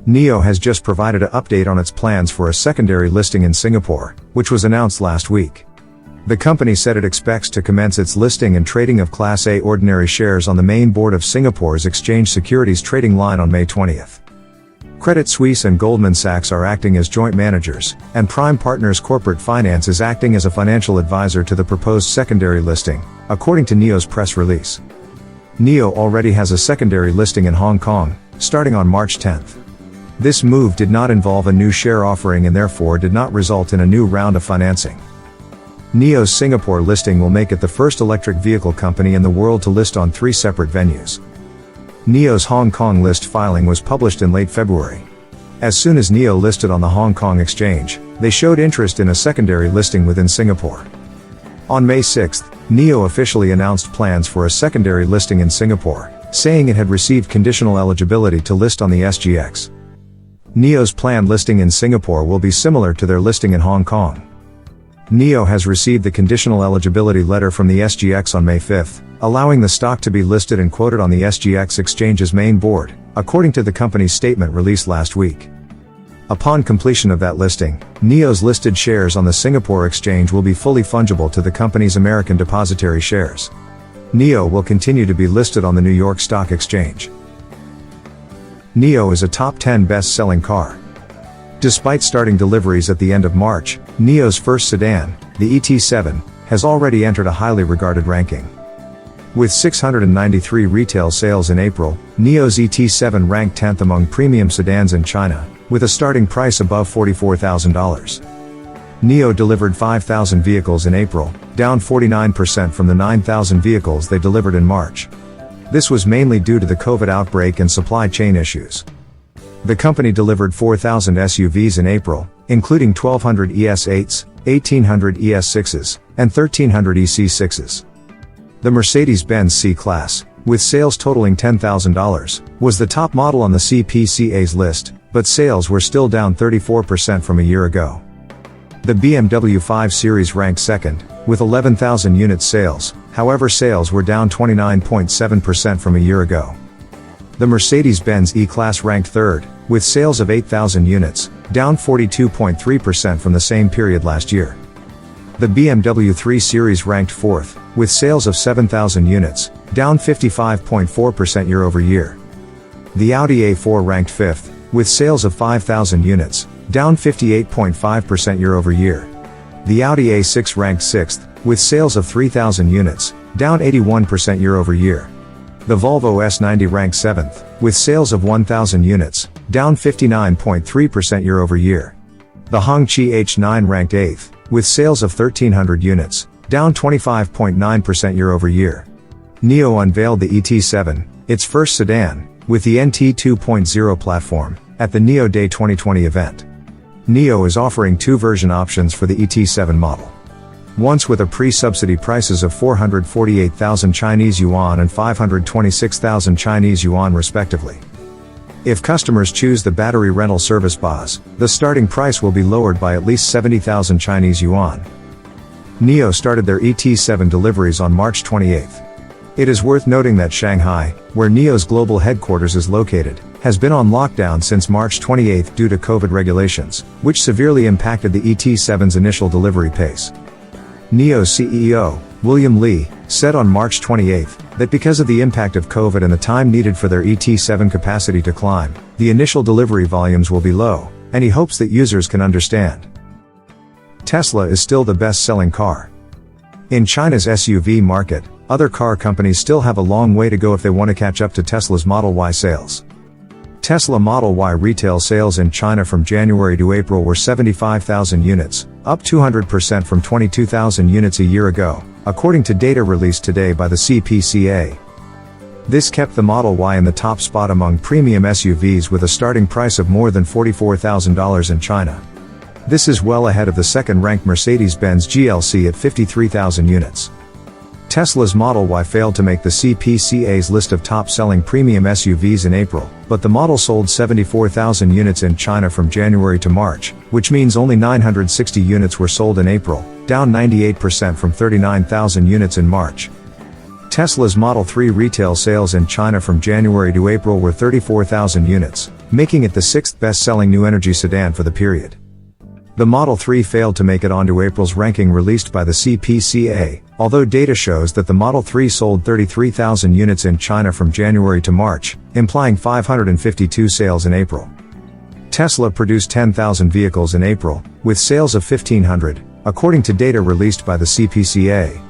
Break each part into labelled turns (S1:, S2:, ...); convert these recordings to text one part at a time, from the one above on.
S1: Nio has just provided an update on its plans for a secondary listing in Singapore, which was announced last week. The company said it expects to commence its listing and trading of Class A ordinary shares on the main board of Singapore's exchange securities trading line on May 20th. Credit Suisse and Goldman Sachs are acting as joint managers, and Prime Partners Corporate Finance is acting as a financial advisor to the proposed secondary listing, according to Nio's press release. Nio already has a secondary listing in Hong Kong, starting on March 10th. This move did not involve a new share offering and therefore did not result in a new round of financing. Nio's Singapore listing will make it the first electric vehicle company in the world to list on 3 separate venues. Nio's Hong Kong list filing was published in late February. As soon as Nio listed on the Hong Kong exchange, they showed interest in a secondary listing within Singapore. On May 6th, Nio officially announced plans for a secondary listing in Singapore, saying it had received conditional eligibility to list on the SGX. Nio's planned listing in Singapore will be similar to their listing in Hong Kong. Nio has received the conditional eligibility letter from the SGX on May 5th, allowing the stock to be listed and quoted on the SGX exchange's main board, according to the company's statement released last week. Upon completion of that listing, Nio's listed shares on the Singapore exchange will be fully fungible to the company's American depository shares. Nio will continue to be listed on the New York Stock Exchange. Nio is a top 10 best-selling car. Despite starting deliveries at the end of March, Nio's first sedan, the ET7, has already entered a highly regarded ranking. With 693 retail sales in April, Nio's ET7 ranked 10th among premium sedans in China, with a starting price above $44,000. Nio delivered 5,000 vehicles in April, down 49% from the 9,000 vehicles they delivered in March. This was mainly due to the COVID outbreak and supply chain issues. The company delivered 4,000 SUVs in April, including 1,200 ES8s, 1,800 ES6s, and 1,300 EC6s. The Mercedes-Benz C-Class, with sales totaling $10,000, was the top model on the CPCA's list, but sales were still down 34% from a year ago. The BMW 5 Series ranked second, with 11,000 unit sales, however sales were down 29.7% from a year ago. The Mercedes-Benz E-Class ranked third, with sales of 8,000 units, down 42.3% from the same period last year. The BMW 3 Series ranked fourth, with sales of 7,000 units, down 55.4% year-over-year. The Audi A4 ranked fifth, with sales of 5,000 units, down 58.5% year-over-year. The Audi A6 ranked sixth, with sales of 3,000 units, down 81% year-over-year. The Volvo S90 ranked 7th, with sales of 1,000 units, down 59.3% year-over-year. The Hongqi H9 ranked 8th, with sales of 1,300 units, down 25.9% year-over-year. Nio unveiled the ET7, its first sedan, with the NT 2.0 platform, at the Nio Day 2020 event. Nio is offering 2 version options for the ET7 model. Once with a pre-subsidy prices of 448,000 Chinese yuan and 526,000 Chinese yuan respectively. If customers choose the battery rental service BaaS, the starting price will be lowered by at least 70,000 Chinese yuan. Nio started their ET7 deliveries on March 28th. It is worth noting that Shanghai, where Nio's global headquarters is located, has been on lockdown since March 28 due to COVID regulations, which severely impacted the ET7's initial delivery pace. Nio's CEO, William Li, said on March 28 that because of the impact of COVID and the time needed for their ET7 capacity to climb, the initial delivery volumes will be low, and he hopes that users can understand. Tesla is still the best-selling car. In China's SUV market, other car companies still have a long way to go if they want to catch up to Tesla's Model Y sales. Tesla Model Y retail sales in China from January to April were 75,000 units, up 200% from 22,000 units a year ago, according to data released today by the CPCA. This kept the Model Y in the top spot among premium SUVs with a starting price of more than $44,000 in China. This is well ahead of the second-ranked Mercedes-Benz GLC at 53,000 units. Tesla's Model Y failed to make the CPCA's list of top-selling premium SUVs in April, but the model sold 74,000 units in China from January to March, which means only 960 units were sold in April, down 98% from 39,000 units in March. Tesla's Model 3 retail sales in China from January to April were 34,000 units, making it the 6th best-selling new energy sedan for the period. The Model 3 failed to make it onto April's ranking released by the CPCA, although data shows that the Model 3 sold 33,000 units in China from January to March, implying 552 sales in April. Tesla produced 10,000 vehicles in April, with sales of 1,500, according to data released by the CPCA.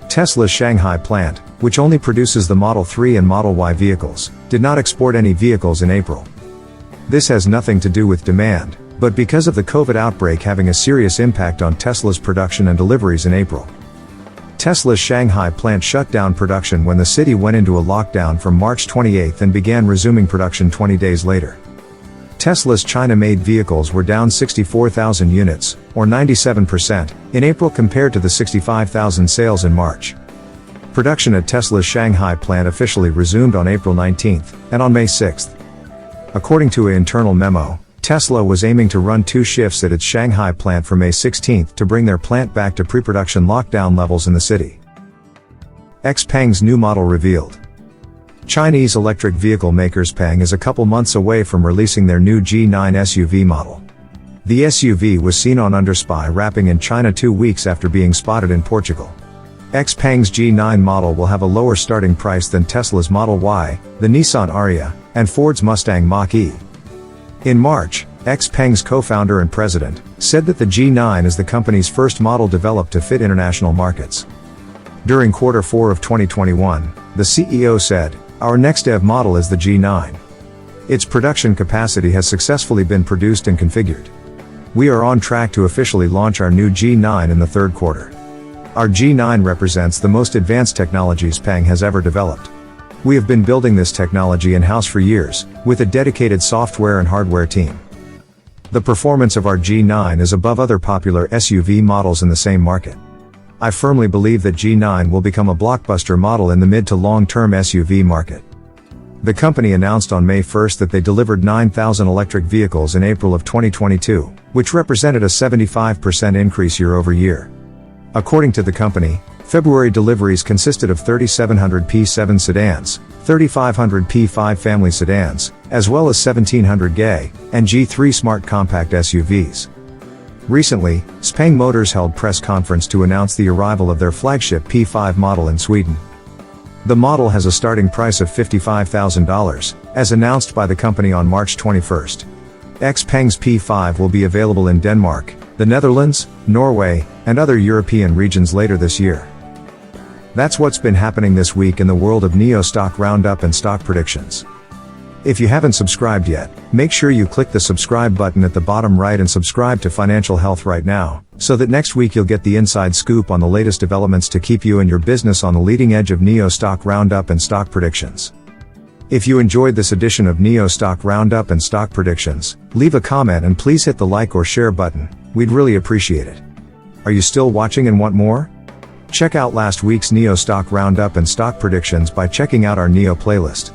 S1: Tesla's Shanghai plant, which only produces the Model 3 and Model Y vehicles, did not export any vehicles in April. This has nothing to do with demand, but because of the COVID outbreak having a serious impact on Tesla's production and deliveries in April. Tesla's Shanghai plant shut down production when the city went into a lockdown from March 28 and began resuming production 20 days later. Tesla's China-made vehicles were down 64,000 units, or 97%, in April compared to the 65,000 sales in March. Production at Tesla's Shanghai plant officially resumed on April 19, and on May 6. According to an internal memo, Tesla was aiming to run 2 shifts at its Shanghai plant for May 16 to bring their plant back to pre-production lockdown levels in the city. Xpeng's new model revealed. Chinese electric vehicle maker Xpeng is a couple months away from releasing their new G9 SUV model. The SUV was seen on Underspy wrapping in China 2 weeks after being spotted in Portugal. Xpeng's G9 model will have a lower starting price than Tesla's Model Y, the Nissan Ariya, and Ford's Mustang Mach-E. In March, Xpeng's co-founder and president said that the G9 is the company's first model developed to fit international markets. During Q4 of 2021, the CEO said, "Our next EV model is the G9. Its production capacity has successfully been produced and configured. We are on track to officially launch our new G9 in the third quarter. Our G9 represents the most advanced technology Xpeng has ever developed. We have been building this technology in-house for years, with a dedicated software and hardware team. The performance of our G9 is above other popular SUV models in the same market. I firmly believe that G9 will become a blockbuster model in the mid to long-term SUV market." The company announced on May 1 that they delivered 9,000 electric vehicles in April of 2022, which represented a 75% increase year-over-year. According to the company, February deliveries consisted of 3,700 P7 sedans, 3,500 P5 family sedans, as well as 1,700 GA and G3 smart compact SUVs. Recently, Xpeng Motors held press conference to announce the arrival of their flagship P5 model in Sweden. The model has a starting price of $55,000, as announced by the company on March 21. Xpeng's P5 will be available in Denmark, the Netherlands, Norway, and other European regions later this year. That's what's been happening this week in the world of Nio Stock Roundup and stock predictions. If you haven't subscribed yet, make sure you click the subscribe button at the bottom right and subscribe to Financial Health right now, so that next week you'll get the inside scoop on the latest developments to keep you and your business on the leading edge of Nio Stock Roundup and stock predictions. If you enjoyed this edition of Nio Stock Roundup and stock predictions, leave a comment and please hit the like or share button. We'd really appreciate it. Are you still watching and want more? Check out last week's Nio Stock Roundup and stock predictions by checking out our Nio playlist.